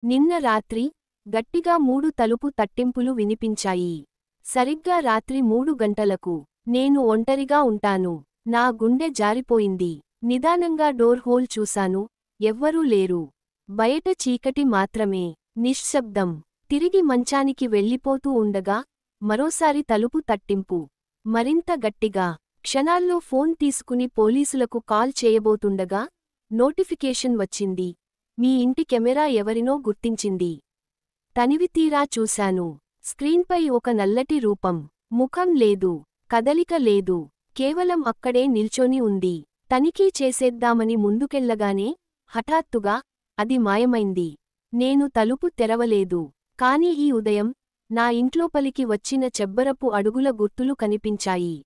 నిన్న రాత్రి గట్టిగా 3 తలుపు తట్టింపులు వినిపించాయి. సరిగ్గా రాత్రి 3 గంటలకు. నేను ఒంటరిగా ఉంటాను. నా గుండె జారిపోయింది. నిదానంగా డోర్ హోల్ చూశాను. ఎవ్వరూ లేరు. బయట చీకటి మాత్రమే. నిశ్శబ్దం. తిరిగి మంచానికి వెళ్ళిపోతూ ఉండగా మరోసారి తలుపు తట్టింపు. మరింత గట్టిగా. క్షణాల్లో ఫోన్ తీసుకుని పోలీసులకు కాల్ చేయబోతుండగా నోటిఫికేషన్ వచ్చింది. మీ ఇంటి కెమెరా ఎవరినో గుర్తించింది. తనివితీరా చూశాను. స్క్రీన్పై ఒక నల్లటి రూపం. ముఖం లేదు. కదలిక లేదు. కేవలం అక్కడే నిల్చొని ఉంది. తనిఖీ చేసేద్దామని ముందుకెళ్లగానే హఠాత్తుగా అది మాయమైంది. నేను తలుపు తెరవలేదు. కాని ఈ ఉదయం నా ఇంట్లోపలికి వచ్చిన చెబ్బరపు అడుగుల గుర్తులు కనిపించాయి.